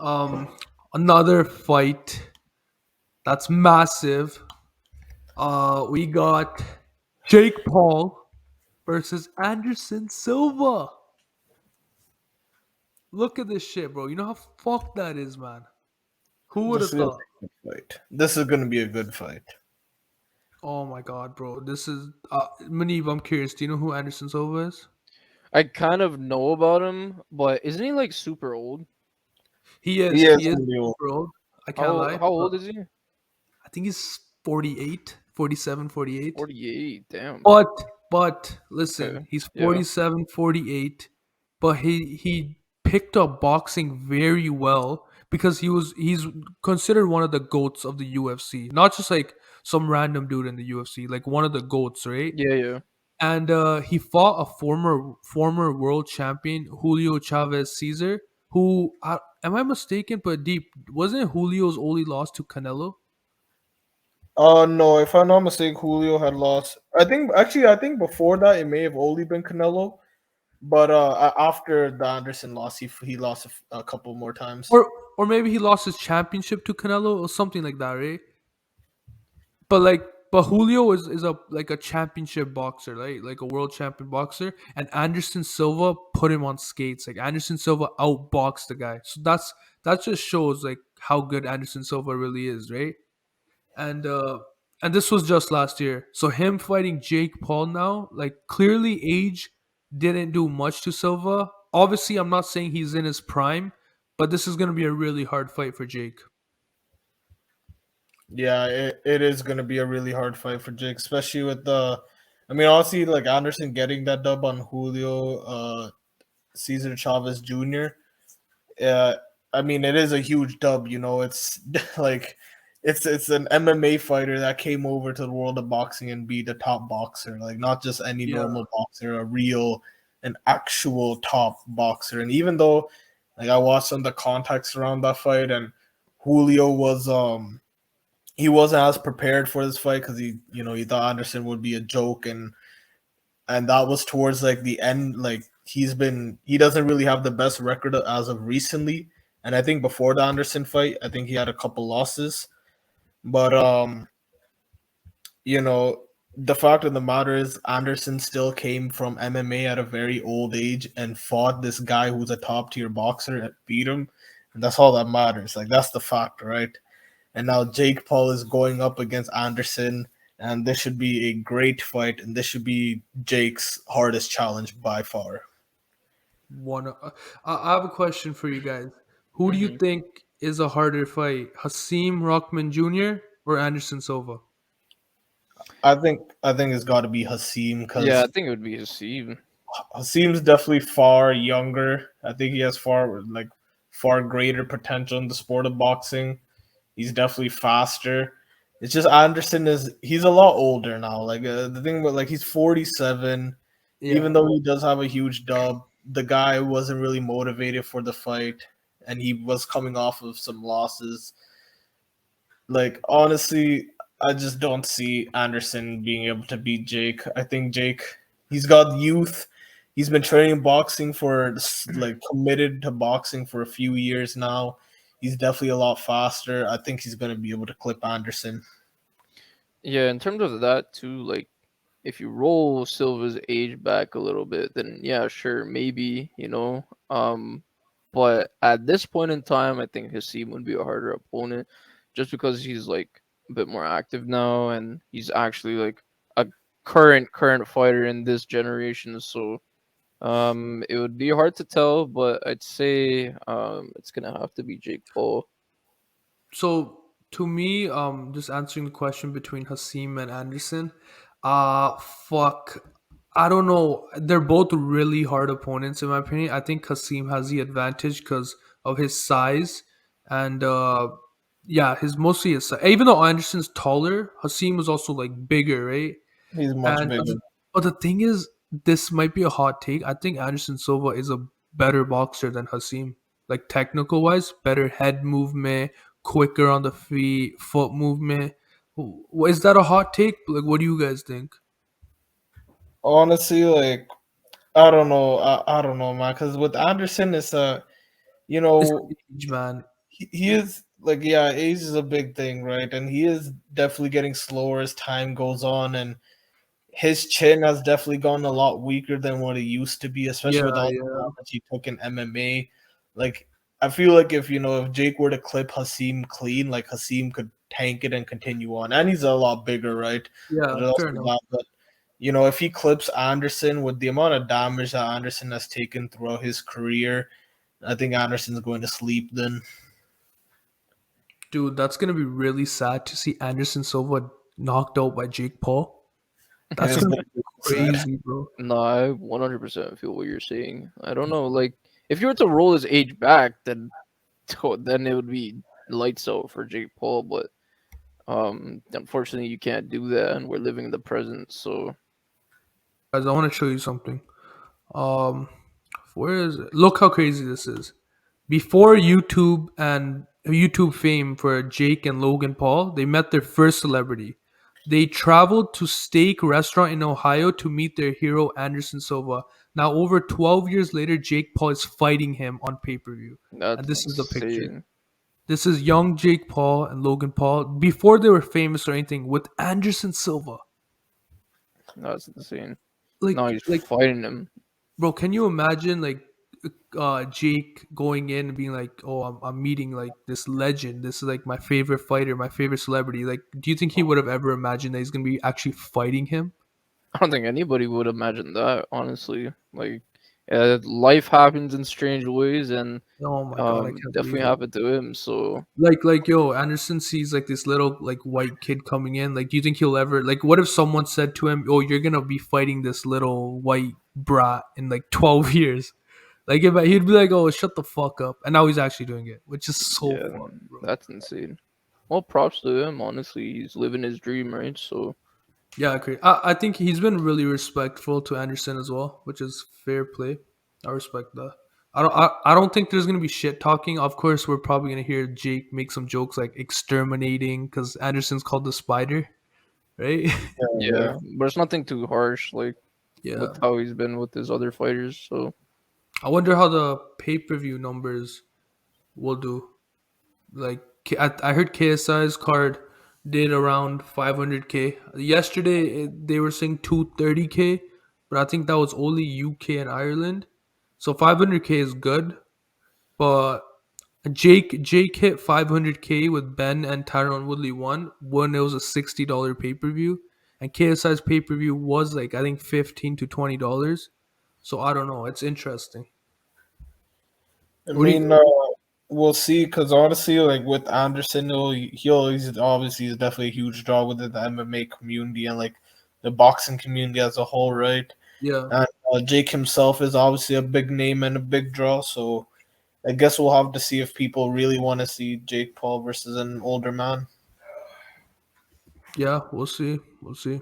Um, Another fight that's massive. We got Jake Paul versus Anderson Silva. Look at this shit, bro. You know how fucked that is, man. Who would This have is gonna thought? be a good fight. This is gonna be a good fight. Oh my god, bro. This is Manib, I'm curious. Do you know who Anderson Silva is? I kind of know about him, but isn't he like super old? He is. He is He is gonna be old. super old. I can't How lie. how But old is he? I think he's 48, 47, 48. 48. Damn. But listen, Okay. he's Yeah. 47, 48. But he picked up boxing very well because he's considered one of the goats of the UFC. Not just like some random dude in the UFC, like one of the goats, right? Yeah, yeah. And he fought a former world champion, Julio Chavez Caesar, who am I mistaken? But deep wasn't Julio's only loss to Canelo? No, if I'm not mistaken, Julio had lost. I think before that it may have only been Canelo, but after the Anderson loss, he lost a couple more times. Or maybe he lost his championship to Canelo or something like that, right? But Julio is a like a championship boxer, right? Like a world champion boxer, and Anderson Silva put him on skates. Like Anderson Silva outboxed the guy. So that just shows like how good Anderson Silva really is, right? And this was just last year. So him fighting Jake Paul now, like clearly age didn't do much to Silva. Obviously, I'm not saying he's in his prime, but this is gonna be a really hard fight for Jake. Yeah, it is gonna be a really hard fight for Jake, especially with the. I mean, honestly, like Anderson getting that dub on Julio, Cesar Chavez Jr. Uh, I mean, it is a huge dub. It's like it's an MMA fighter that came over to the world of boxing and be the top boxer, like not just any Yeah. normal boxer, an actual top boxer. And even though, like, I watched some of the context around that fight, and Julio was he wasn't as prepared for this fight because he thought Anderson would be a joke, and that was towards like the end. Like he doesn't really have the best record as of recently, and I think before the Anderson fight, I think he had a couple losses. But you know, the fact of the matter is Anderson still came from MMA at a very old age and fought this guy who's a top tier boxer and beat him, and that's all that matters. Like that's the fact, right? And now Jake Paul is going up against Anderson, and this should be a great fight, and this should be Jake's hardest challenge by far. One, I have a question for you guys. Who do you Hmm. think is a harder fight, Hasim Rockman Jr. or Anderson Silva? I think it's got to be Hasim Yeah, I because think it would be Hasib. Hasim's definitely far younger. I think he has far greater potential in the sport of boxing. He's definitely faster. It's just Anderson he's a lot older now. Like the thing about like he's 47. Yeah. Even though he does have a huge dub, the guy wasn't really motivated for the fight, and he was coming off of some losses. Like honestly, I just don't see Anderson being able to beat Jake. I think Jake, he's got youth. He's been training boxing for like committed to boxing for a few years now. He's definitely a lot faster. I think he's going to be able to clip Anderson. Yeah, in terms of that too, like if you roll Silva's age back a little bit, then yeah, sure, maybe, but at this point in time, I think Hasib would be a harder opponent just because he's like a bit more active now and he's actually like a current fighter in this generation. So it would be hard to tell, but I'd say it's gonna have to be Jake Paul. So to me, just answering the question between Hasim and Anderson, fuck, I don't know. They're both really hard opponents in my opinion. I think Hasim has the advantage because of his size and yeah, his mostly his size. Even though Anderson's taller, Hasim is also like bigger, right? He's much And bigger. but the thing is, this might be a hot take. I think Anderson Silva is a better boxer than Hasim. Like technical wise, better head movement, quicker on the feet, foot movement. Is that a hot take? Like, what do you guys think? Honestly, like I don't know. I don't know, man. Because with Anderson, it's a you It's know, age, man. he is like, yeah, age is a big thing, right? And he is definitely getting slower as time goes on, and his chin has definitely gone a lot weaker than what it used to be, especially with Yeah, all the yeah. damage he took in MMA. Like, I feel like if Jake were to clip Hasim clean, like Hasim could tank it and continue on, and he's a lot bigger, right? Yeah, There's fair also enough. that, but if he clips Anderson with the amount of damage that Anderson has taken throughout his career, I think Anderson's going to sleep then. Dude, that's gonna be really sad to see Anderson Silva knocked out by Jake Paul. It That's is gonna going be to be sad. crazy, bro. No, I 100% feel what you're saying. I don't know, like if you were to roll his age back, then then it would be lights out for Jake Paul. But unfortunately, you can't do that, and we're living in the present. So Guys, I want to show you something. Um, where is it? Look how crazy this is. Before YouTube and YouTube fame for Jake and Logan Paul, they met their first celebrity. They traveled to Steak Restaurant in Ohio to meet their hero Anderson Silva. Now, over 12 years later, Jake Paul is fighting him on pay per view. And that's this is the picture. insane. This is young Jake Paul and Logan Paul before they were famous or anything with Anderson Silva. That's insane. Like, No, he's like, fighting him. bro, can you imagine like Jake going in and being like, "Oh, I'm meeting like this legend. This is like my favorite fighter, my favorite celebrity." Like, do you think he would have ever imagined that he's gonna be actually fighting him? I don't think anybody would imagine that, honestly. Like, life happens in strange ways, and Oh my god, I can't definitely believe it. happened to him. So Like yo, Anderson sees like this little like white kid coming in. Like, do you think he'll ever like? What if someone said to him, "Oh, you're gonna be fighting this little white brat in like 12 years"? Like, if he'd be like, "Oh, shut the fuck up," and now he's actually doing it, which is so yeah, fun, bro. that's insane. Well, props to him. Honestly, he's living his dream, right? So Yeah, I agree. I think he's been really respectful to Anderson as well, which is fair play. I respect that. I don't think there's gonna be shit talking. Of course, we're probably gonna hear Jake make some jokes like exterminating because Anderson's called the spider, right? yeah, but it's nothing too harsh, like Yeah. with how he's been with his other fighters. So I wonder how the pay per view numbers will do. Like I heard KSI's card did around 500K. Yesterday they were saying 230K, but I think that was only UK and Ireland. So 500K is good, but Jake hit 500K with Ben and Tyron Woodley won when it was a $60 pay per view, and KSI's pay per view was like I think $15 to $20. So I don't know. It's interesting. I What do you mean, think? we'll see. Because honestly, like with Anderson, he's obviously he's definitely a huge draw within the MMA community and like the boxing community as a whole, right? Yeah. And Jake himself is obviously a big name and a big draw. So I guess we'll have to see if people really want to see Jake Paul versus an older man. Yeah, we'll see. We'll see.